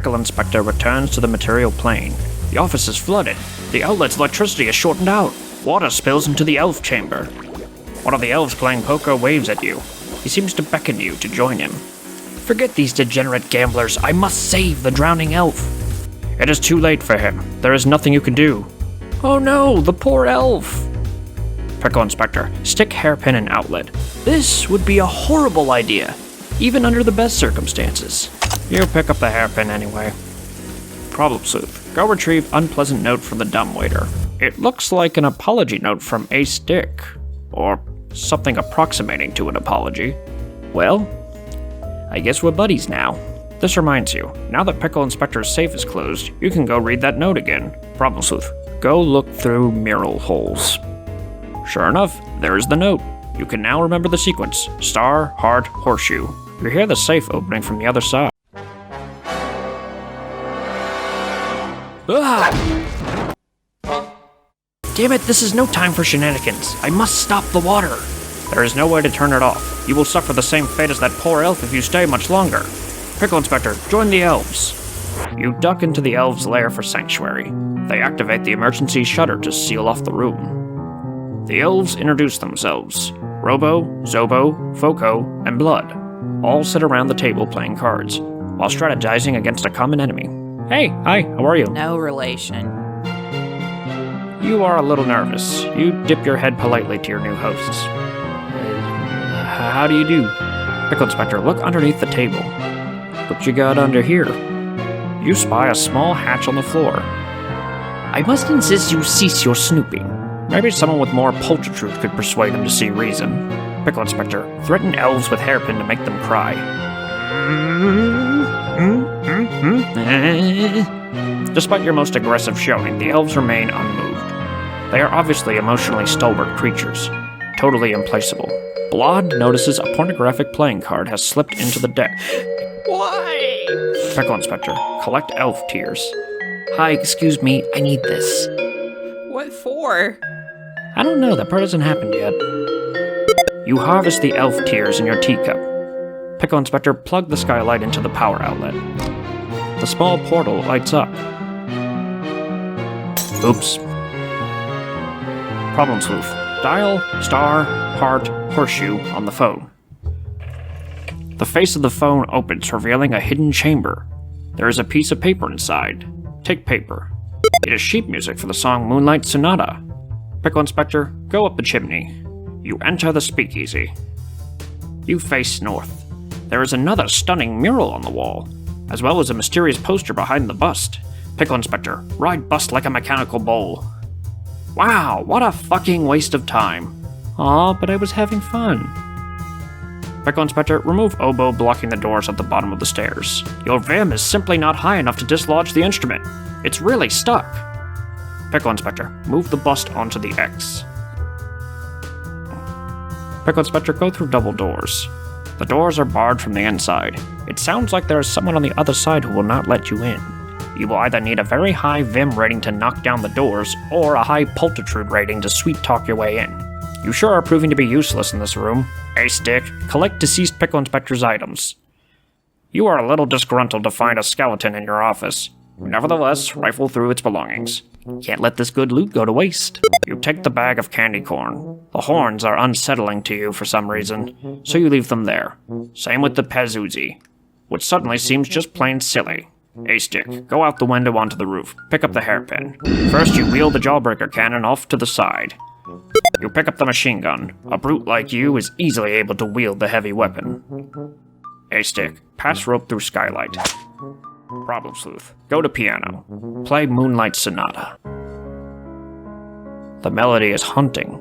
Pickle Inspector returns to the material plane. The office is flooded. The outlet's electricity is shortened out. Water spills into the elf chamber. One of the elves playing poker waves at you. He seems to beckon you to join him. Forget these degenerate gamblers. I must save the drowning elf. It is too late for him. There is nothing you can do. Oh no, the poor elf. Pickle Inspector, stick hairpin in outlet. This would be a horrible idea, even under the best circumstances. You pick up the hairpin anyway. Problem Sleuth, go retrieve unpleasant note from the dumbwaiter. It looks like an apology note from a stick, or something approximating to an apology. Well, I guess we're buddies now. This reminds you, now that Pickle Inspector's safe is closed, you can go read that note again. Problem Sleuth, go look through mural holes. Sure enough, there's the note. You can now remember the sequence. Star, heart, horseshoe. You hear the safe opening from the other side. Ah! Damn it, this is no time for shenanigans. I must stop the water. There is no way to turn it off. You will suffer the same fate as that poor elf if you stay much longer. Pickle Inspector, join the elves. You duck into the elves' lair for sanctuary. They activate the emergency shutter to seal off the room. The elves introduce themselves. Robo, Zobo, Foco, and Blood all sit around the table playing cards, while strategizing against a common enemy. Hey, hi, how are you? No relation. You are a little nervous. You dip your head politely to your new hosts. How do you do? Pickle Inspector, look underneath the table. What you got under here? You spy a small hatch on the floor. I must insist you cease your snooping. Maybe someone with more pulchritude could persuade him to see reason. Pickle Inspector, threaten elves with hairpin to make them cry. Despite your most aggressive showing, the elves remain unmoved. They are obviously emotionally stalwart creatures, totally implaceable. Blood notices a pornographic playing card has slipped into the deck. Why? Pickle Inspector, collect elf tears. Hi, excuse me, I need this. What for? I don't know, that part hasn't happened yet. You harvest the elf tears in your teacup. Pickle Inspector, plug the skylight into the power outlet. The small portal lights up. Oops. Problem Sleuth. Dial, star, heart, horseshoe on the phone. The face of the phone opens, revealing a hidden chamber. There is a piece of paper inside. Take paper. It is sheet music for the song Moonlight Sonata. Pickle Inspector, go up the chimney. You enter the speakeasy. You face north. There is another stunning mural on the wall, as well as a mysterious poster behind the bust. Pickle Inspector, ride bust like a mechanical bull. Wow, what a fucking waste of time. Aw, but I was having fun. Pickle Inspector, remove oboe blocking the doors at the bottom of the stairs. Your vim is simply not high enough to dislodge the instrument. It's really stuck. Pickle Inspector, move the bust onto the X. Pickle Inspector, go through double doors. The doors are barred from the inside. It sounds like there is someone on the other side who will not let you in. You will either need a very high vim rating to knock down the doors, or a high pultitude rating to sweet-talk your way in. You sure are proving to be useless in this room. Hey, Stick, collect deceased Pickle Inspector's items. You are a little disgruntled to find a skeleton in your office. Nevertheless, rifle through its belongings. Can't let this good loot go to waste. You take the bag of candy corn. The horns are unsettling to you for some reason, so you leave them there. Same with the Pazuzi, which suddenly seems just plain silly. Hey, Stick, go out the window onto the roof. Pick up the hairpin. First, you wheel the jawbreaker cannon off to the side. You pick up the machine gun. A brute like you is easily able to wield the heavy weapon. Hey, Stick, pass rope through skylight. Problem Sleuth, go to piano. Play Moonlight Sonata. The melody is haunting.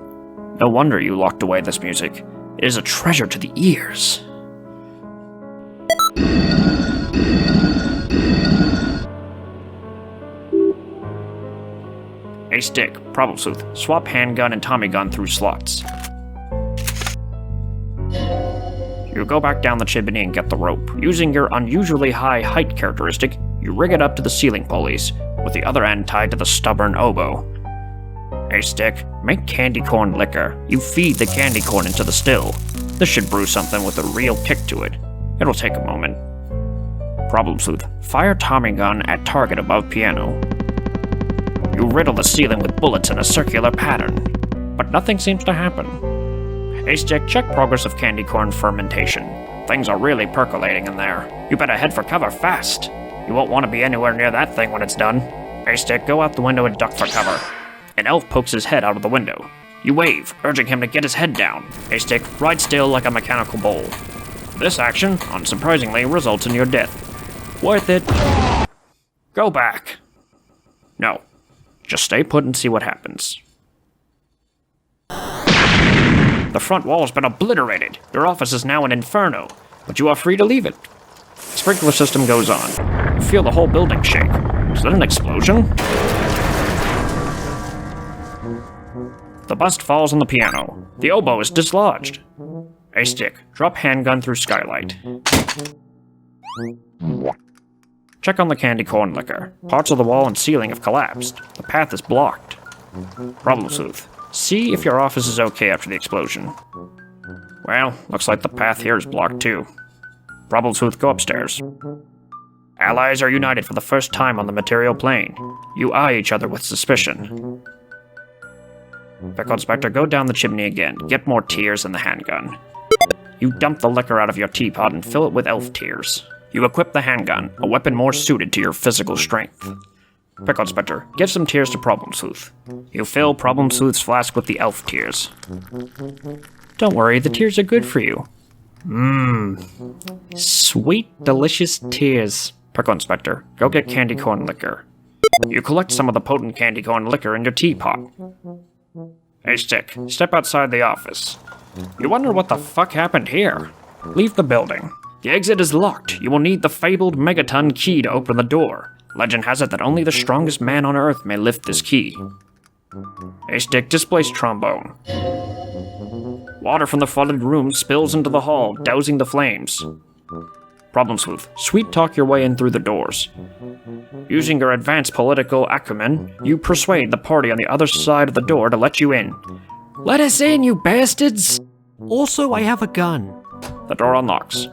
No wonder you locked away this music. It is a treasure to the ears. Hey, Stick, Problem Sleuth, swap handgun and Tommy gun through slots. You go back down the chimney and get the rope. Using your unusually high height characteristic, you rig it up to the ceiling pulleys, with the other end tied to the stubborn oboe. Hey, Stick, make candy corn liquor. You feed the candy corn into the still. This should brew something with a real kick to it. It'll take a moment. Problem Sleuth. Fire Tommy gun at target above piano. You riddle the ceiling with bullets in a circular pattern, but nothing seems to happen. Haystack, check progress of candy corn fermentation. Things are really percolating in there. You better head for cover fast. You won't want to be anywhere near that thing when it's done. Haystack, go out the window and duck for cover. An elf pokes his head out of the window. You wave, urging him to get his head down. Haystack, ride still like a mechanical bull. This action, unsurprisingly, results in your death. Worth it. Go back. No. Just stay put and see what happens. The front wall has been obliterated. Your office is now an inferno, but you are free to leave it. The sprinkler system goes on. You feel the whole building shake. Is that an explosion? The bust falls on the piano. The oboe is dislodged. Haystack, drop handgun through skylight. Check on the candy corn liquor. Parts of the wall and ceiling have collapsed. The path is blocked. Problem Sleuth. See if your office is okay after the explosion. Well, looks like the path here is blocked too. Problem Sleuth, go upstairs. Allies are united for the first time on the material plane. You eye each other with suspicion. Pickle Inspector, go down the chimney again. Get more tears in the handgun. You dump the liquor out of your teapot and fill it with elf tears. You equip the handgun, a weapon more suited to your physical strength. Pickle Inspector, give some tears to Problem Sleuth. You fill Problem Sleuth's flask with the elf tears. Don't worry, the tears are good for you. Sweet, delicious tears. Pickle Inspector, go get candy corn liquor. You collect some of the potent candy corn liquor in your teapot. Haystack, step outside the office. You wonder what the fuck happened here. Leave the building. The exit is locked. You will need the fabled megaton key to open the door. Legend has it that only the strongest man on Earth may lift this key. Haystack, displace trombone. Water from the flooded room spills into the hall, dousing the flames. Problem Sleuth, sweet talk your way in through the doors. Using your advanced political acumen, you persuade the party on the other side of the door to let you in. Let us in, you bastards! Also, I have a gun. The door unlocks.